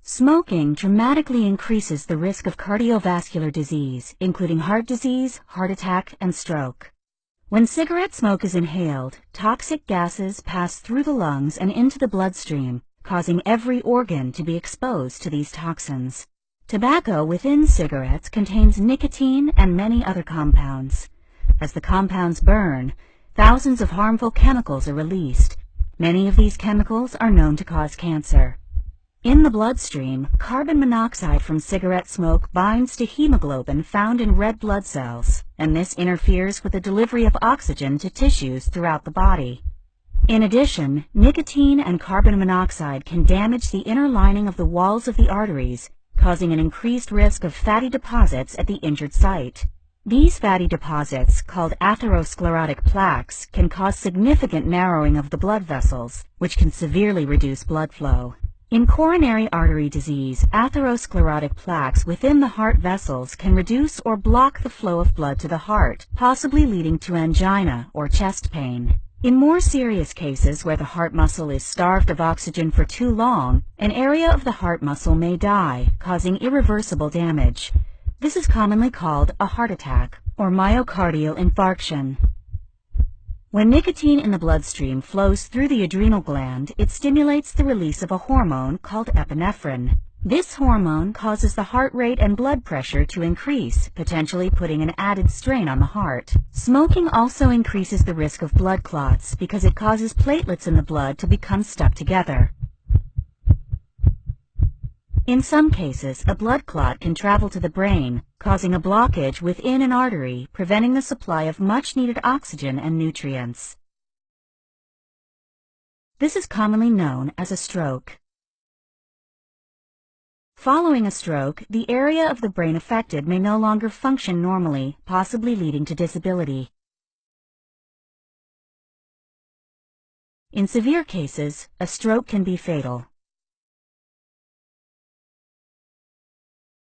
Smoking dramatically increases the risk of cardiovascular disease, including heart disease, heart attack, and stroke. When cigarette smoke is inhaled, toxic gases pass through the lungs and into the bloodstream, causing every organ to be exposed to these toxins. Tobacco within cigarettes contains nicotine and many other compounds. As the compounds burn, thousands of harmful chemicals are released. Many of these chemicals are known to cause cancer. In the bloodstream, carbon monoxide from cigarette smoke binds to hemoglobin found in red blood cells, and this interferes with the delivery of oxygen to tissues throughout the body. In addition, nicotine and carbon monoxide can damage the inner lining of the walls of the arteries, causing an increased risk of fatty deposits at the injured site. These fatty deposits, called atherosclerotic plaques, can cause significant narrowing of the blood vessels, which can severely reduce blood flow. In coronary artery disease, atherosclerotic plaques within the heart vessels can reduce or block the flow of blood to the heart, possibly leading to angina or chest pain. In more serious cases where the heart muscle is starved of oxygen for too long, an area of the heart muscle may die, causing irreversible damage. This is commonly called a heart attack or myocardial infarction. When nicotine in the bloodstream flows through the adrenal gland, it stimulates the release of a hormone called epinephrine. This hormone causes the heart rate and blood pressure to increase, potentially putting an added strain on the heart. Smoking also increases the risk of blood clots because it causes platelets in the blood to become stuck together. In some cases, a blood clot can travel to the brain, causing a blockage within an artery, preventing the supply of much-needed oxygen and nutrients. This is commonly known as a stroke. Following a stroke, the area of the brain affected may no longer function normally, possibly leading to disability. In severe cases, a stroke can be fatal.